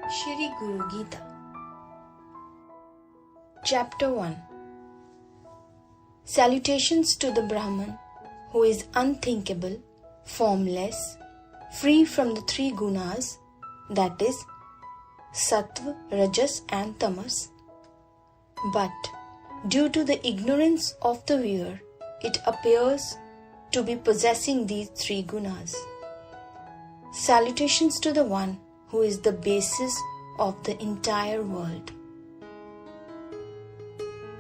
Shri Guru Gita. Chapter 1. Salutations to the Brahman, who is unthinkable, formless, free from the three gunas, that is, Sattva, Rajas and Tamas. But due to the ignorance of the viewer, it appears to be possessing these three gunas. Salutations to the one who is the basis of the entire world.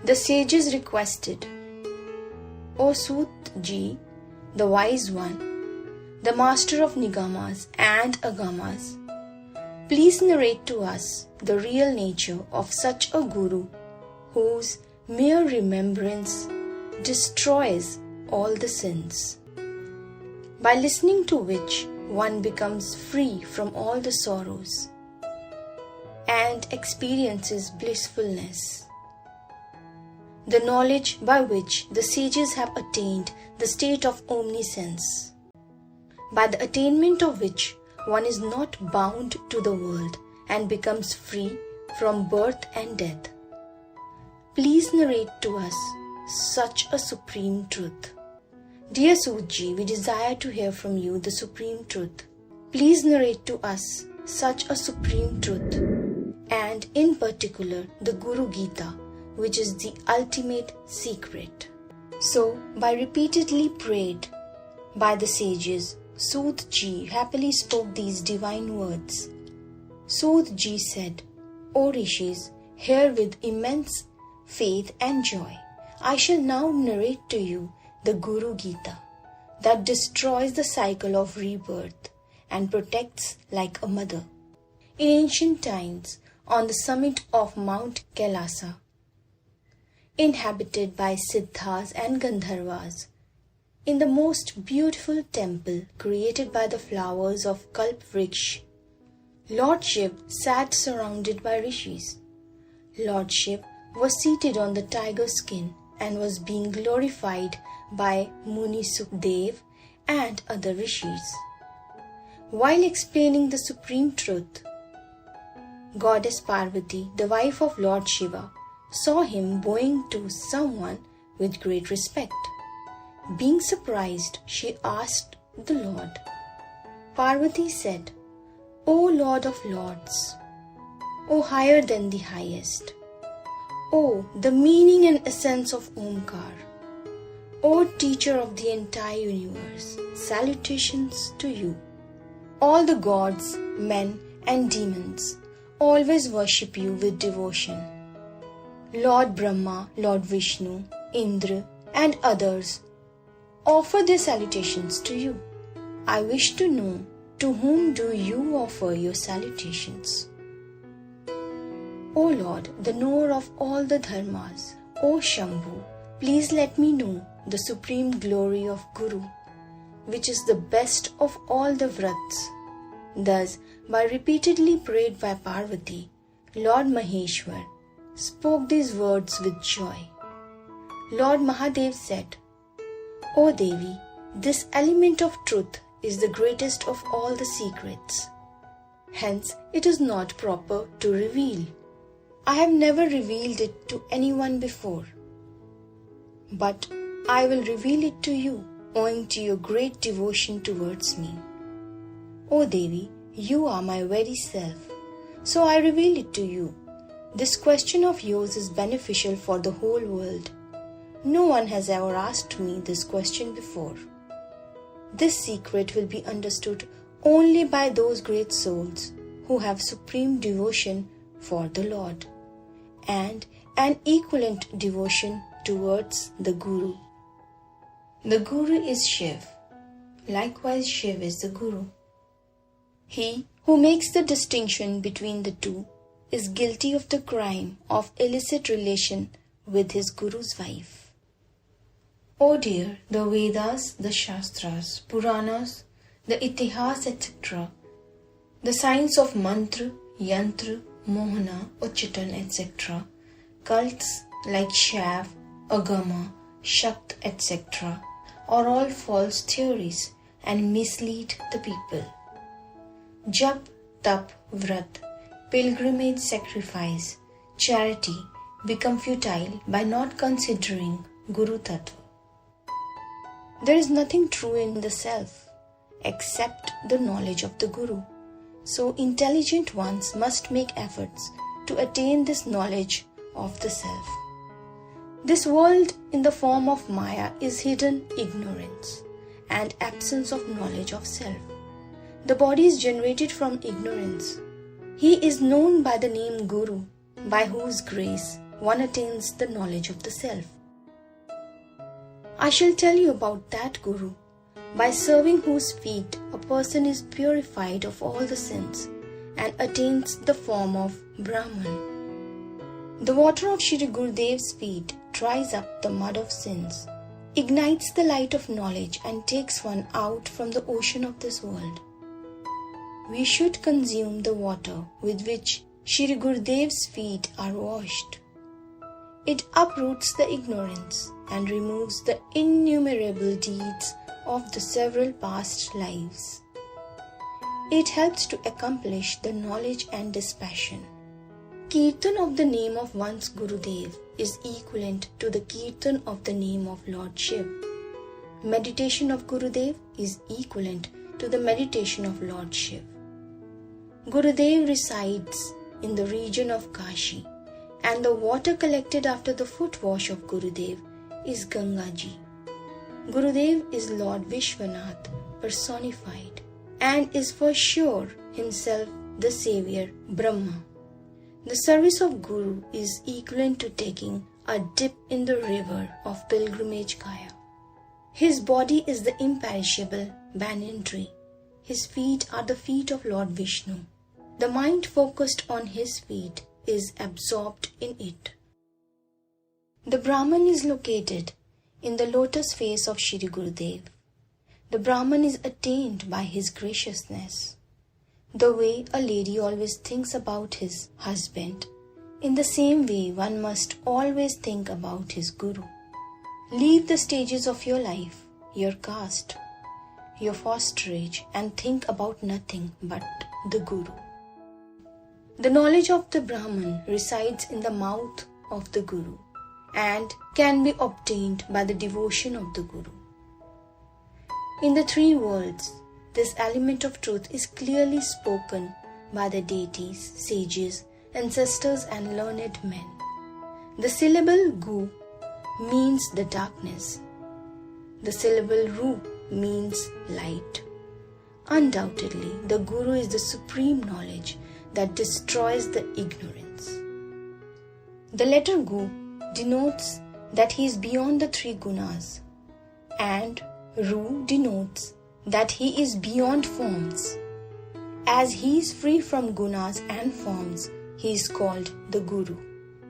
The sages requested, O Sut Ji, the wise one, the master of Nigamas and Agamas, please narrate to us the real nature of such a Guru whose mere remembrance destroys all the sins, by listening to which one becomes free from all the sorrows and experiences blissfulness. The knowledge by which the sages have attained the state of omniscience, by the attainment of which one is not bound to the world and becomes free from birth and death. Please narrate to us such a supreme truth. Dear Suji, we desire to hear from you the supreme truth. Please narrate to us such a supreme truth, and in particular the Guru Gita, which is the ultimate secret. So, by repeatedly prayed by the sages, Sut Ji happily spoke these divine words. Sut Ji said, O Rishis, hear with immense faith and joy. I shall now narrate to you the Guru Gita, that destroys the cycle of rebirth and protects like a mother. In ancient times, on the summit of Mount Kailasa, inhabited by Siddhas and Gandharvas, in the most beautiful temple created by the flowers of Kalpvriksha, Lord Shiva sat surrounded by rishis. Lord Shiva was seated on the tiger skin and was being glorified by Muni Sukdev and other rishis. While explaining the supreme truth, Goddess Parvati, the wife of Lord Shiva, saw him bowing to someone with great respect. Being surprised, she asked the Lord. Parvati said, O Lord of Lords, O higher than the highest, O the meaning and essence of Omkar, O teacher of the entire universe, salutations to you. All the gods, men and demons always worship you with devotion. Lord Brahma, Lord Vishnu, Indra and others offer their salutations to you. I wish to know, to whom do you offer your salutations? O Lord, the knower of all the dharmas, O Shambhu, please let me know the supreme glory of Guru, which is the best of all the vrats. Thus, by repeatedly prayed by Parvati, Lord Maheshwar spoke these words with joy. Lord Mahadev said, O Devi, this element of truth is the greatest of all the secrets. Hence, it is not proper to reveal. I have never revealed it to anyone before. But I will reveal it to you, owing to your great devotion towards me. O Devi, you are my very self, so I reveal it to you. This question of yours is beneficial for the whole world. No one has ever asked me this question before. This secret will be understood only by those great souls who have supreme devotion for the Lord and an equivalent devotion towards the Guru. The Guru is Shiva. Likewise, Shiva is the Guru. He who makes the distinction between the two is guilty of the crime of illicit relation with his Guru's wife. Oh dear, the Vedas, the Shastras, Puranas, the Itihas, etc., the science of Mantra, Yantra, Mohana, Uchatan, etc., cults like Shav, Agama, Shakt, etc., are all false theories and mislead the people. Jap, Tap, Vrat pilgrimage, sacrifice, charity become futile by not considering Guru-Tattva. There is nothing true in the self except the knowledge of the Guru. So intelligent ones must make efforts to attain this knowledge of the self. This world in the form of Maya is hidden ignorance and absence of knowledge of self. The body is generated from ignorance. He is known by the name Guru, by whose grace one attains the knowledge of the self. I shall tell you about that Guru, by serving whose feet a person is purified of all the sins and attains the form of Brahman. The water of Shri Gurudev's feet dries up the mud of sins, ignites the light of knowledge and takes one out from the ocean of this world. We should consume the water with which Shri Gurudev's feet are washed. It uproots the ignorance and removes the innumerable deeds of the several past lives. It helps to accomplish the knowledge and dispassion. Kirtan of the name of one's Gurudev is equivalent to the Kirtan of the name of Lord Shiva. Meditation of Gurudev is equivalent to the meditation of Lord Shiva. Gurudev resides in the region of Kashi, and the water collected after the foot wash of Gurudev is Gangaji. Gurudev is Lord Vishwanath personified and is for sure himself the Saviour Brahma. The service of Guru is equivalent to taking a dip in the river of pilgrimage Kaya. His body is the imperishable banyan tree. His feet are the feet of Lord Vishnu. The mind focused on his feet is absorbed in it. The Brahman is located in the lotus face of Shri Gurudev. The Brahman is attained by his graciousness. The way a lady always thinks about his husband, in the same way one must always think about his Guru. Leave the stages of your life, your caste, your fosterage, and think about nothing but the Guru. The knowledge of the Brahman resides in the mouth of the Guru and can be obtained by the devotion of the Guru. In the three worlds, this element of truth is clearly spoken by the deities, sages, ancestors and learned men. The syllable Gu means the darkness. The syllable Ru means light. Undoubtedly, the Guru is the supreme knowledge that destroys the ignorance. The letter Gu denotes that he is beyond the three gunas, and Ru denotes that he is beyond forms. As he is free from gunas and forms, he is called the Guru.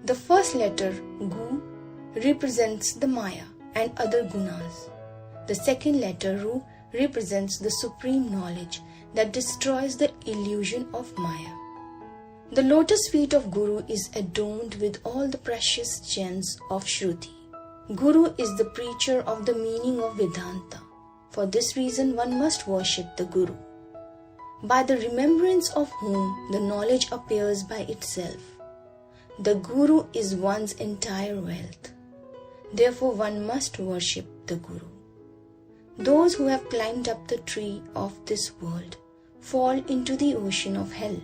The first letter Gu represents the Maya and other gunas. The second letter Ru represents the supreme knowledge that destroys the illusion of Maya. The lotus feet of Guru is adorned with all the precious gems of Shruti. Guru is the preacher of the meaning of Vedanta. For this reason one must worship the Guru, by the remembrance of whom the knowledge appears by itself. The Guru is one's entire wealth. Therefore one must worship the Guru. Those who have climbed up the tree of this world fall into the ocean of hell.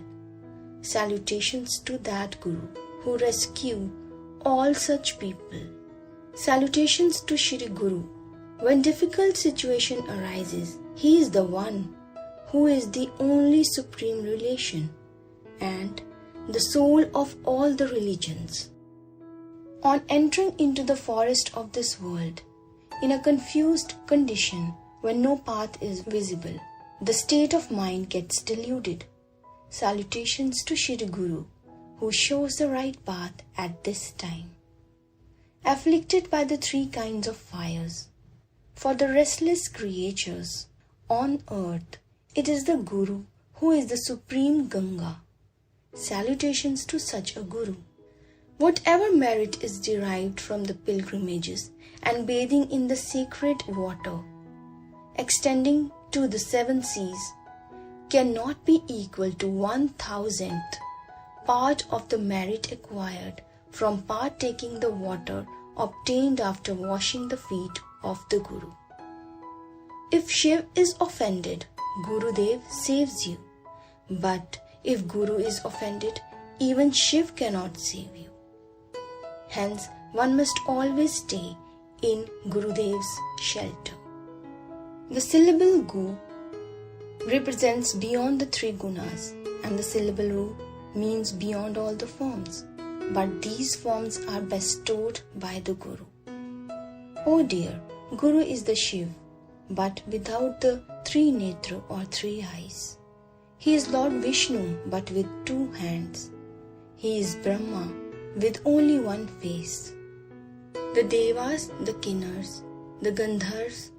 Salutations to that Guru who rescue all such people. Salutations to Shri Guru. When difficult situation arises, he is the one who is the only supreme relation and the soul of all the religions. On entering into the forest of this world, in a confused condition when no path is visible, the state of mind gets deluded. Salutations to Shri Guru, who shows the right path at this time. Afflicted by the three kinds of fires, for the restless creatures on earth, it is the Guru who is the supreme Ganga. Salutations to such a Guru. Whatever merit is derived from the pilgrimages and bathing in the sacred water, extending to the seven seas, cannot be equal to 1,000th part of the merit acquired from partaking the water obtained after washing the feet of the Guru. If Shiv is offended, Gurudev saves you. But if Guru is offended, even Shiv cannot save you. Hence, one must always stay in Gurudev's shelter. The syllable Gu represents beyond the three gunas, and the syllable Ru means beyond all the forms. But these forms are bestowed by the Guru. Oh dear, Guru is the Shiv, but without the three netra or three eyes. He is Lord Vishnu, but with two hands. He is Brahma, with only one face. The Devas, the Kinnars, the Gandharvas,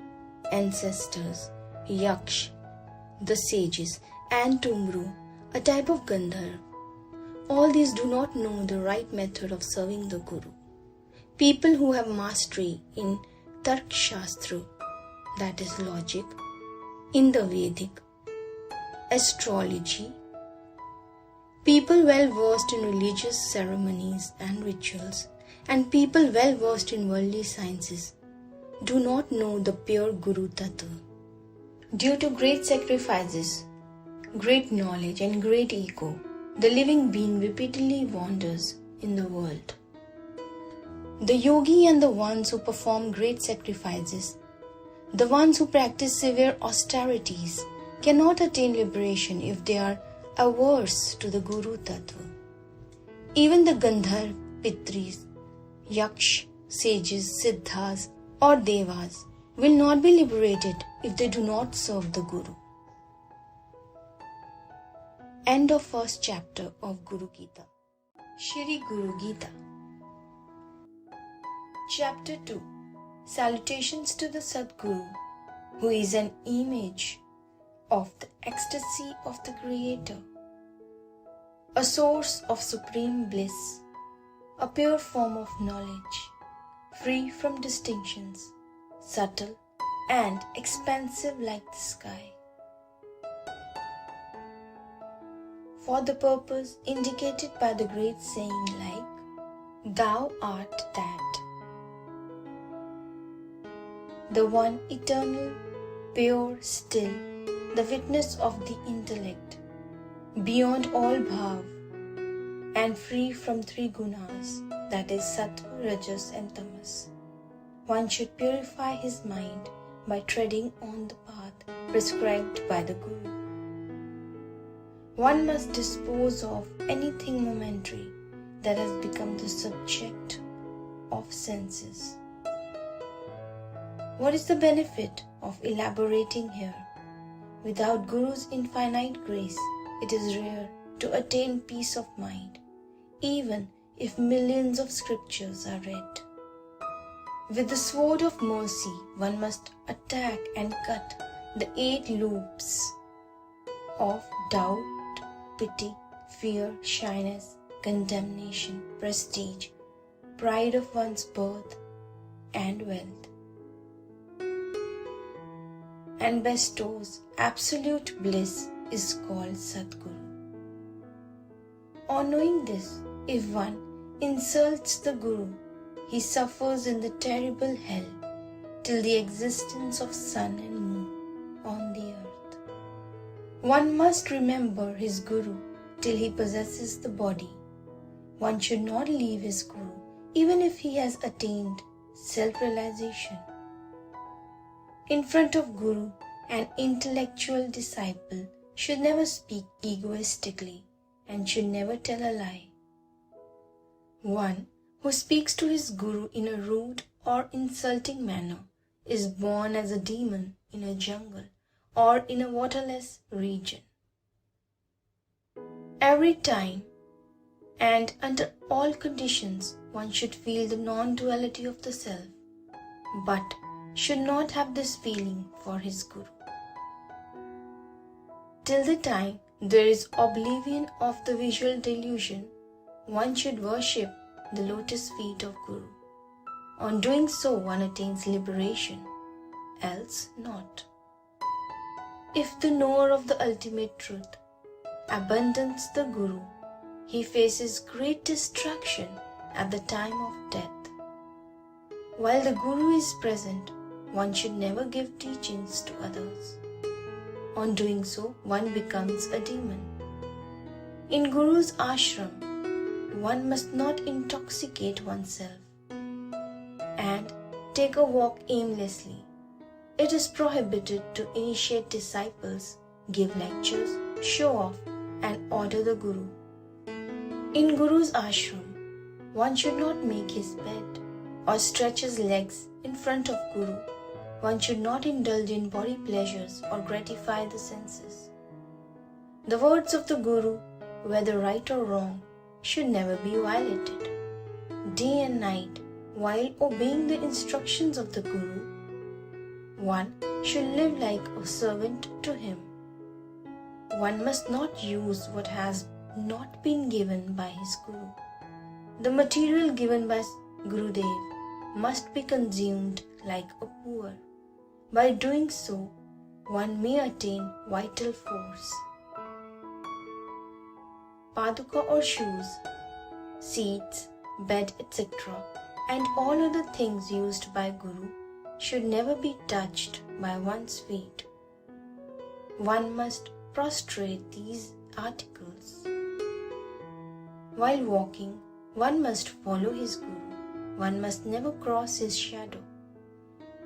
ancestors, Yaksh, the sages, and Tumru, a type of Gandharv. All these do not know the right method of serving the Guru. People who have mastery in Tark Shastra, that is logic, in the Vedic, astrology, people well versed in religious ceremonies and rituals, and people well versed in worldly sciences do not know the pure Guru-Tattva. Due to great sacrifices, great knowledge, and great ego, the living being repeatedly wanders in the world. The yogi and the ones who perform great sacrifices, the ones who practice severe austerities, cannot attain liberation if they are averse to the Guru Tattva. Even the Gandharv, Pitris, Yaksh, sages, Siddhas, or Devas will not be liberated if they do not serve the Guru. End of first chapter of Guru Gita. Shri Guru Gita. Chapter 2. Salutations to the Sadguru, who is an image of the ecstasy of the Creator, a source of supreme bliss, a pure form of knowledge, free from distinctions, subtle and expansive like the sky. For the purpose indicated by the great saying like, Thou art that. The one eternal, pure, still, the witness of the intellect, beyond all bhav, and free from three gunas, that is sattva, rajas and tamas. One should purify his mind by treading on the path prescribed by the Guru. One must dispose of anything momentary that has become the subject of senses. What is the benefit of elaborating here? Without Guru's infinite grace, it is rare to attain peace of mind, even if millions of scriptures are read. With the sword of mercy, one must attack and cut the 8 loops of doubt, pity, fear, shyness, condemnation, prestige, pride of one's birth and wealth, and bestows absolute bliss is called Sadguru. On knowing this, if one insults the Guru, he suffers in the terrible hell till the existence of sun and moon on the earth. One must remember his Guru till he possesses the body. One should not leave his Guru even if he has attained self-realization. In front of Guru, an intellectual disciple should never speak egoistically and should never tell a lie. One who speaks to his Guru in a rude or insulting manner is born as a demon in a jungle or in a waterless region. Every time and under all conditions, one should feel the non-duality of the self, but should not have this feeling for his Guru. Till the time there is oblivion of the visual delusion, one should worship the lotus feet of Guru. On doing so, one attains liberation, else not. If the knower of the ultimate truth abandons the Guru, he faces great distraction at the time of death. While the Guru is present, one should never give teachings to others. On doing so, one becomes a demon. In Guru's ashram, one must not intoxicate oneself and take a walk aimlessly. It is prohibited to initiate disciples, give lectures, show off, and order the Guru. In Guru's ashram, one should not make his bed or stretch his legs in front of Guru. One should not indulge in body pleasures or gratify the senses. The words of the Guru, whether right or wrong, should never be violated. Day and night, while obeying the instructions of the Guru, one should live like a servant to him. One must not use what has not been given by his Guru. The material given by Gurudev must be consumed like a poor. By doing so, one may attain vital force. Paduka or shoes, seats, bed, etc. and all other things used by Guru should never be touched by one's feet. One must prostrate these articles. While walking, one must follow his Guru. One must never cross his shadow.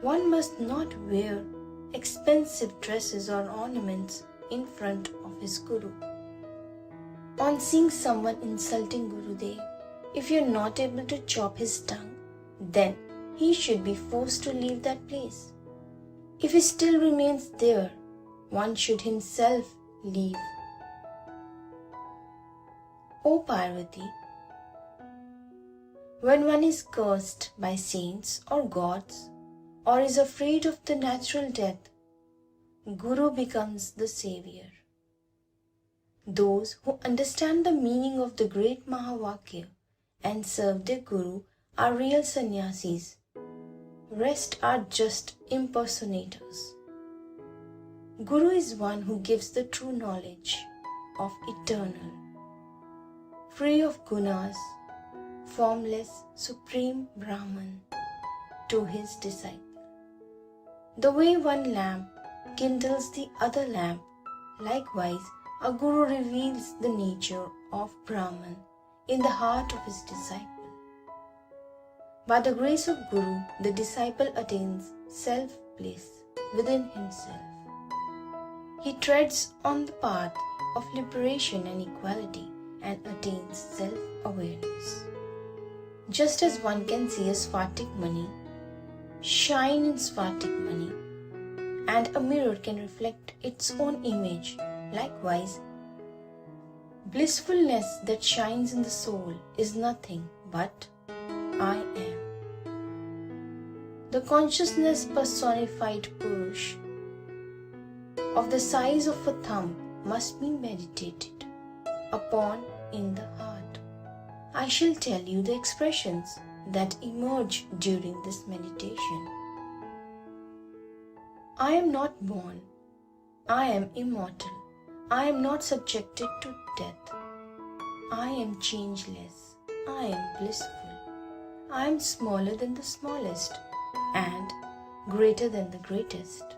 One must not wear expensive dresses or ornaments in front of his Guru. On seeing someone insulting Gurudev, if you are not able to chop his tongue, then he should be forced to leave that place. If he still remains there, one should himself leave. O Parvati, when one is cursed by saints or gods, or is afraid of the natural death, Guru becomes the savior. Those who understand the meaning of the great Mahavakya and serve their Guru are real sannyasis. Rest are just impersonators. Guru is one who gives the true knowledge of eternal, free of gunas, formless, supreme Brahman to his disciple. The way one lamp kindles the other lamp, likewise a Guru reveals the nature of Brahman in the heart of his disciple. By the grace of Guru, the disciple attains self-bliss within himself. He treads on the path of liberation and equality and attains self-awareness. Just as one can see a Sphatic money, shine in Sphatic money, and a mirror can reflect its own image, likewise, blissfulness that shines in the soul is nothing but I am. The consciousness personified Purush of the size of a thumb must be meditated upon in the heart. I shall tell you the expressions that emerge during this meditation. I am not born. I am immortal. I am not subjected to death. I am changeless. I am blissful. I am smaller than the smallest and greater than the greatest.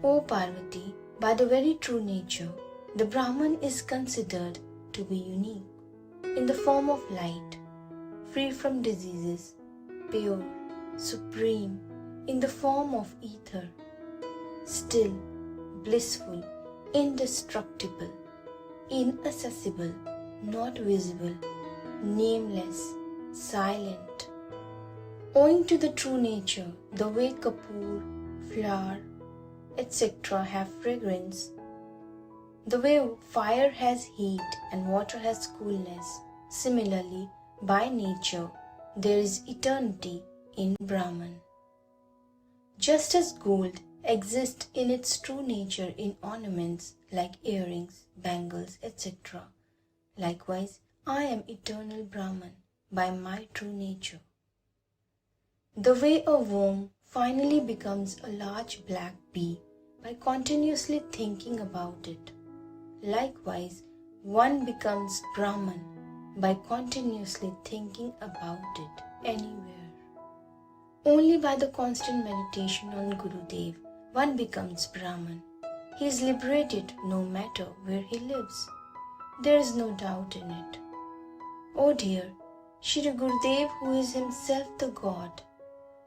O Parvati, by the very true nature, the Brahman is considered to be unique, in the form of light, free from diseases, pure, supreme, in the form of ether, still, blissful, indestructible, inaccessible, not visible, nameless, silent. Owing to the true nature, the way kapoor, flower, etc. have fragrance, the way fire has heat and water has coolness, similarly, by nature, there is eternity in Brahman. Just as gold exists in its true nature in ornaments like earrings, bangles, etc., likewise, I am eternal Brahman by my true nature. The way a worm finally becomes a large black bee by continuously thinking about it, likewise, one becomes Brahman by continuously thinking about it anywhere. Only by the constant meditation on Gurudev one becomes Brahman. He is liberated no matter where he lives. There is no doubt in it. Oh dear, Shri Gurudev, who is himself the God,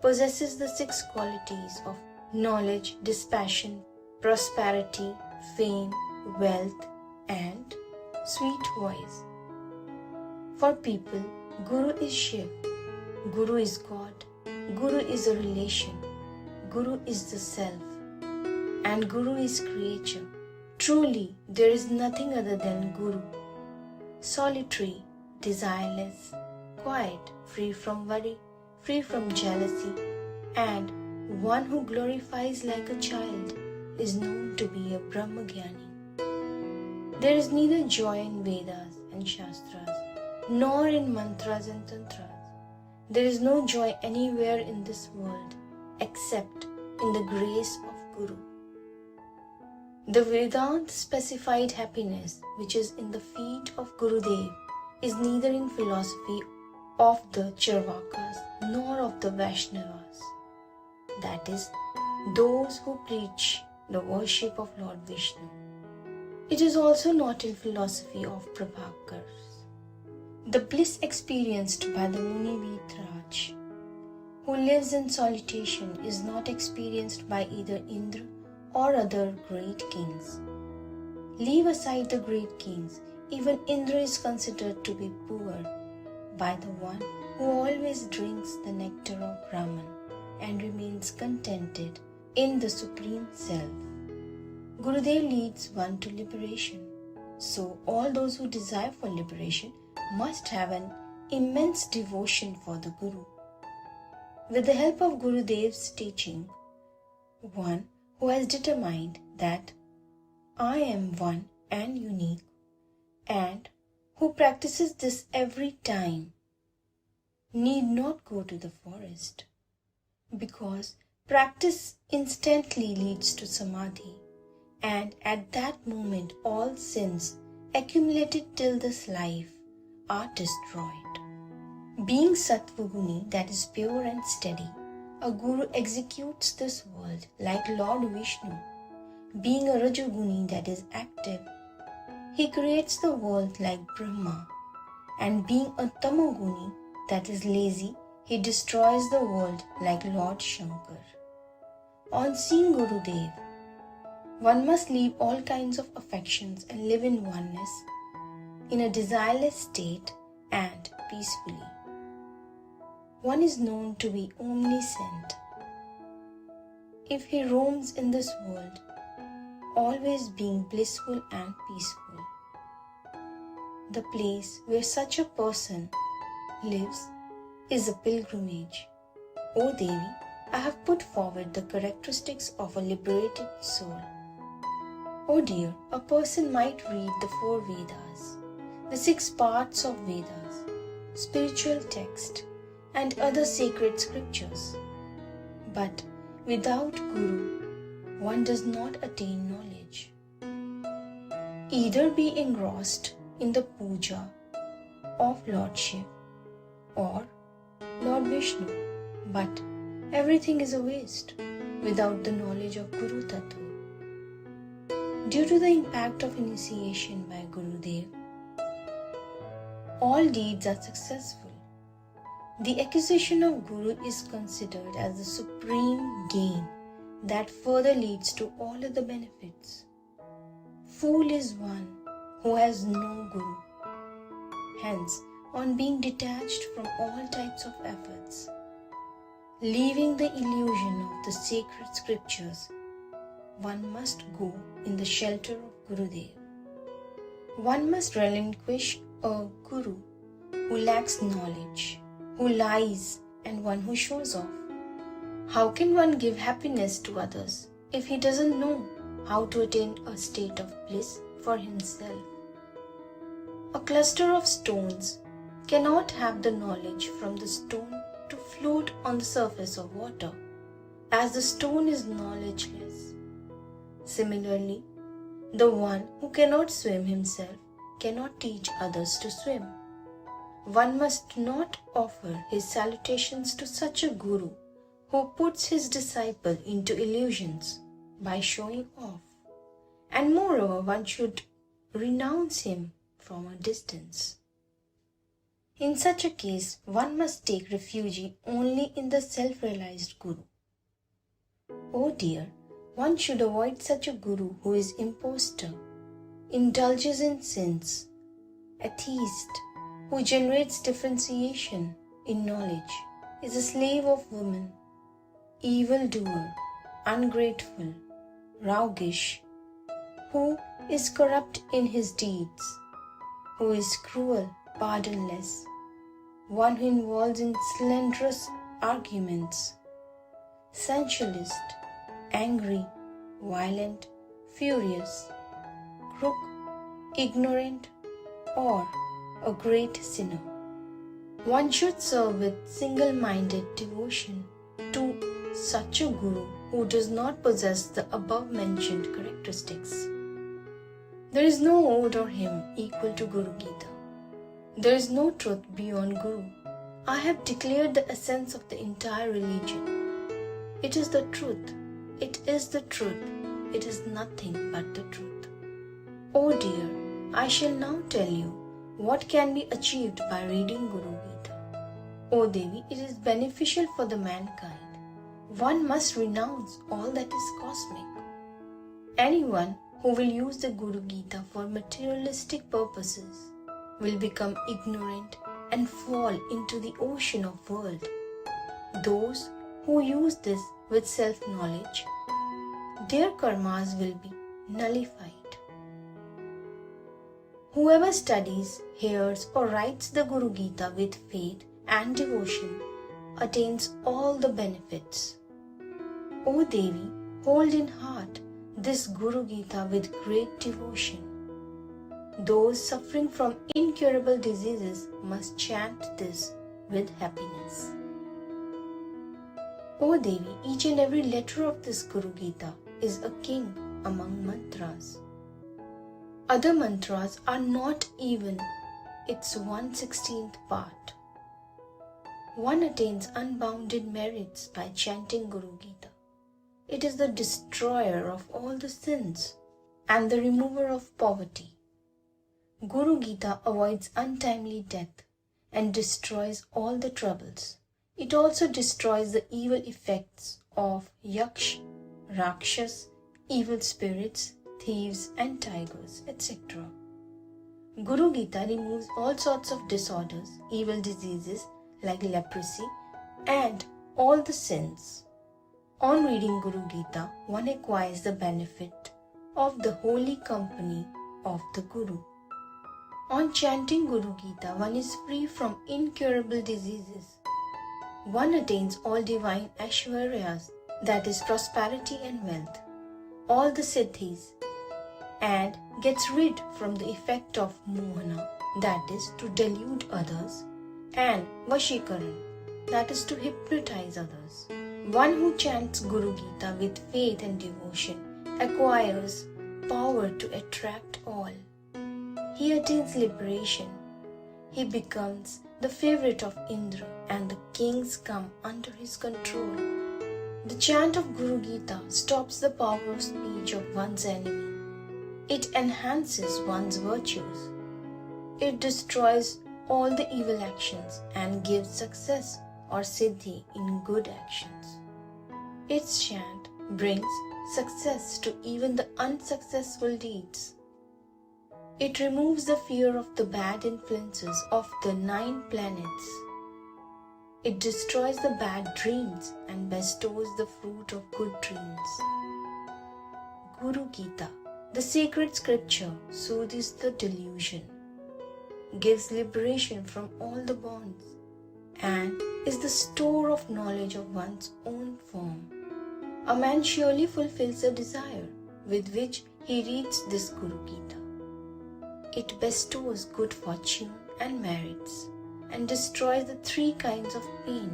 possesses the 6 qualities of knowledge, dispassion, prosperity, fame, wealth, and sweet voice. For people, Guru is Shiva, Guru is God, Guru is a relation, Guru is the self, and Guru is creature. Truly, there is nothing other than Guru. Solitary, desireless, quiet, free from worry, free from jealousy, and one who glorifies like a child is known to be a Brahmagyani. There is neither joy in Vedas and Shastras, nor in mantras and tantras. There is no joy anywhere in this world except in the grace of Guru. The Vedanta specified happiness which is in the feet of Gurudev is neither in philosophy of the Charvakas nor of the Vaishnavas, that is, those who preach the worship of Lord Vishnu. It is also not in philosophy of Prabhakars. The bliss experienced by the Muni Vitraj, who lives in solitude, is not experienced by either Indra or other great kings. Leave aside the great kings, even Indra is considered to be poor by the one who always drinks the nectar of Brahman and remains contented in the Supreme Self. Gurudev leads one to liberation, so all those who desire for liberation must have an immense devotion for the Guru. With the help of Gurudev's teaching, one who has determined that I am one and unique, and who practices this every time, need not go to the forest, because practice instantly leads to samadhi, and at that moment all sins accumulated till this life are destroyed. Being Sattvaguni, that is pure and steady, a Guru executes this world like Lord Vishnu. Being a Rajoguni, that is active, he creates the world like Brahma. And being a Tamoguni, that is lazy, he destroys the world like Lord Shankar. On seeing Gurudev, one must leave all kinds of affections and live in oneness, in a desireless state and peacefully. One is known to be omniscient. If he roams in this world, always being blissful and peaceful. The place where such a person lives is a pilgrimage. O Devi, I have put forward the characteristics of a liberated soul. Oh dear, a person might read the 4 Vedas, the 6 parts of Vedas, spiritual text, and other sacred scriptures. But without Guru, one does not attain knowledge. Either be engrossed in the puja of Lord Shiva or Lord Vishnu, but everything is a waste without the knowledge of Guru-Tattva. Due to the impact of initiation by Gurudev, all deeds are successful. The acquisition of Guru is considered as the supreme gain that further leads to all other benefits. Fool is one who has no Guru. Hence, on being detached from all types of efforts, leaving the illusion of the sacred scriptures, one must go in the shelter of Gurudev. One must relinquish a Guru who lacks knowledge, who lies, and one who shows off. How can one give happiness to others if he doesn't know how to attain a state of bliss for himself? A cluster of stones cannot have the knowledge from the stone to float on the surface of water, as the stone is knowledgeless. Similarly, the one who cannot swim himself cannot teach others to swim. One must not offer his salutations to such a guru who puts his disciple into illusions by showing off. And moreover, one should renounce him from a distance. In such a case, one must take refuge only in the self-realized guru. Oh dear, one should avoid such a guru who is impostor, indulges in sins, atheist, who generates differentiation in knowledge, is a slave of women, evildoer, ungrateful, roguish, who is corrupt in his deeds, who is cruel, pardonless, one who involves in slanderous arguments, sensualist, angry, violent, furious, crook, ignorant, or a great sinner. One should serve with single-minded devotion to such a guru who does not possess the above-mentioned characteristics. There is no ode or hymn equal to Guru Gita. There is no truth beyond Guru. I have declared the essence of the entire religion. It is the truth. It is the truth. It is nothing but the truth. Oh dear, I shall now tell you what can be achieved by reading Guru Gita. O Devi, it is beneficial for the mankind. One must renounce all that is cosmic. Anyone who will use the Guru Gita for materialistic purposes will become ignorant and fall into the ocean of world. Those who use this with self-knowledge, their karmas will be nullified. Whoever studies, hears or writes the Guru Gita with faith and devotion attains all the benefits. O Devi, hold in heart this Guru Gita with great devotion. Those suffering from incurable diseases must chant this with happiness. O Devi, each and every letter of this Guru Gita is a king among mantras. Other mantras are not even its 1/16th part. One attains unbounded merits by chanting Guru Gita. It is the destroyer of all the sins and the remover of poverty. Guru Gita avoids untimely death and destroys all the troubles. It also destroys the evil effects of yaksh, rakshas, evil spirits, thieves and tigers, etc. Guru Gita removes all sorts of disorders, evil diseases like leprosy and all the sins. On reading Guru Gita, one acquires the benefit of the holy company of the Guru. On chanting Guru Gita, one is free from incurable diseases. One attains all divine aishwaryas, that is prosperity and wealth, all the siddhis, and gets rid from the effect of mohana, that is to delude others, and vashikaran, that is to hypnotize others. One who chants Guru Gita with faith and devotion acquires power to attract all. He attains liberation. He becomes the favorite of Indra and the kings come under his control. The chant of Guru Gita stops the power of speech of one's enemy. It enhances one's virtues. It destroys all the evil actions and gives success or siddhi in good actions. Its chant brings success to even the unsuccessful deeds. It removes the fear of the bad influences of the 9 planets. It destroys the bad dreams and bestows the fruit of good dreams. Guru Gita, the sacred scripture, soothes the delusion, gives liberation from all the bonds, and is the store of knowledge of one's own form. A man surely fulfills the desire with which he reads this Guru Gita. It bestows good fortune and merits and destroys the 3 kinds of pain,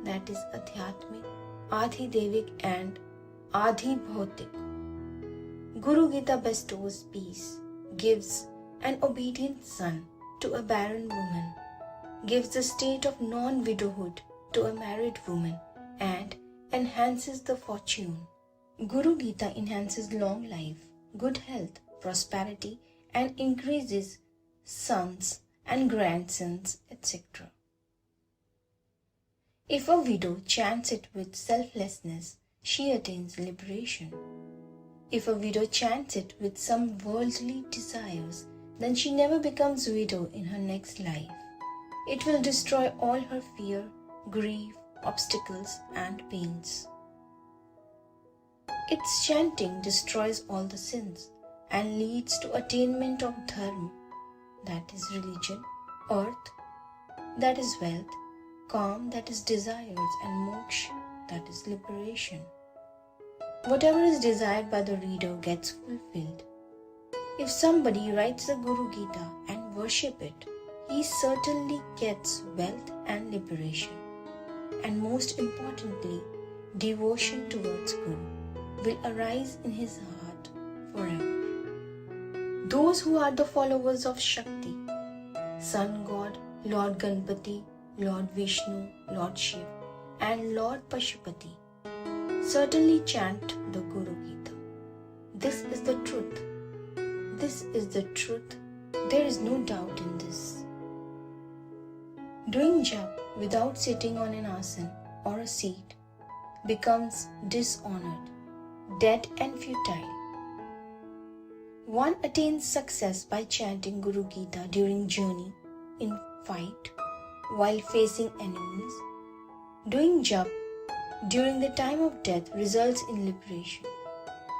that is Adhyatmic, Adhidevic and Adhibhautik. Guru Gita bestows peace, gives an obedient son to a barren woman, gives the state of non-widowhood to a married woman, and enhances the fortune. Guru Gita enhances long life, good health, prosperity, and increases sons and grandsons, etc. If a widow chants it with selflessness, she attains liberation. If a widow chants it with some worldly desires, then she never becomes widow in her next life. It will destroy all her fear, grief, obstacles, and pains. Its chanting destroys all the sins and leads to attainment of dharma, that is religion, earth, that is wealth, calm, that is desires, and moksha, that is liberation. Whatever is desired by the reader gets fulfilled. If somebody writes the Guru Gita and worship it, he certainly gets wealth and liberation. And most importantly, devotion towards Guru will arise in his heart forever. Those who are the followers of Shakti, Sun God, Lord Ganpati, Lord Vishnu, Lord Shiva, and Lord Pashupati, certainly chant the Guru Gita. This is the truth. This is the truth. There is no doubt in this. Doing jap without sitting on an asana or a seat becomes dishonored, dead and futile. One attains success by chanting Guru Gita during journey, in fight, while facing enemies. Doing jap during the time of death results in liberation.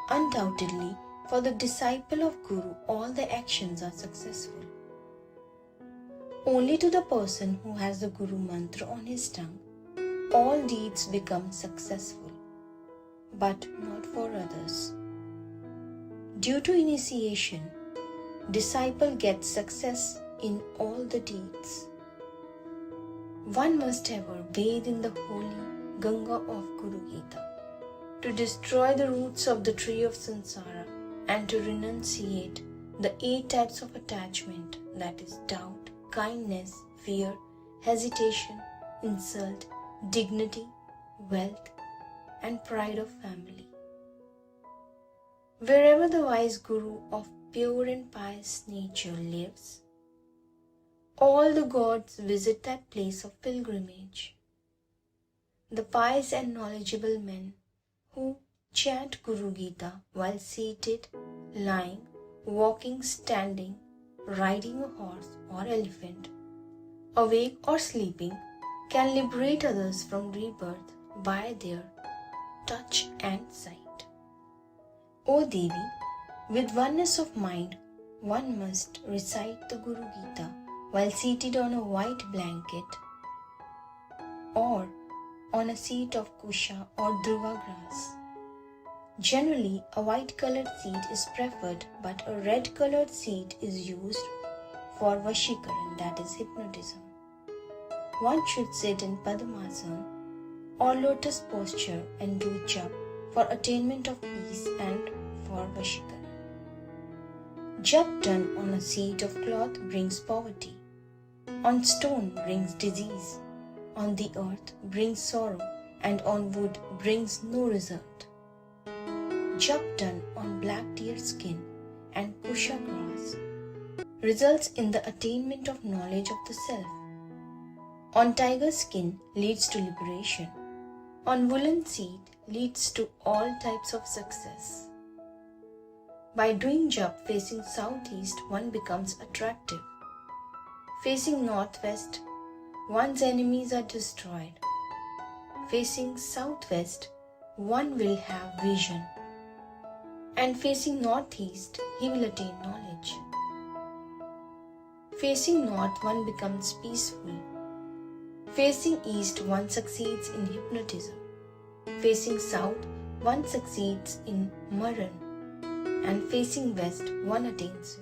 Undoubtedly, for the disciple of Guru, all the actions are successful. Only to the person who has the Guru mantra on his tongue, all deeds become successful, but not for others. Due to initiation, disciple gets success in all the deeds. One must ever bathe in the holy Ganga of Guru Gita to destroy the roots of the tree of samsara and to renunciate the 8 types of attachment, that is doubt, kindness, fear, hesitation, insult, dignity, wealth, and pride of family. Wherever the wise Guru of pure and pious nature lives, all the gods visit that place of pilgrimage. The pious and knowledgeable men who chant Guru Gita while seated, lying, walking, standing, riding a horse or elephant, awake or sleeping, can liberate others from rebirth by their touch and sight. O Devi, with oneness of mind, one must recite the Guru Gita while seated on a white blanket or on a seat of kusha or dhruva grass. Generally, a white-colored seat is preferred, but a red-colored seat is used for Vashikaran, that is hypnotism. One should sit in Padmasana or lotus posture and do jap for attainment of peace and for Vashikaran. Jap done on a seat of cloth brings poverty, on stone brings disease, on the earth brings sorrow, and on wood brings no result. Jap done on black deer skin and kusha grass results in the attainment of knowledge of the self. On tiger skin leads to liberation. On woolen seat leads to all types of success. By doing jap facing southeast, one becomes attractive. Facing northwest, one's enemies are destroyed. Facing southwest, one will have vision. And facing northeast, he will attain knowledge. Facing north, one becomes peaceful. Facing east, one succeeds in hypnotism. Facing south, one succeeds in maran. And facing west, one attains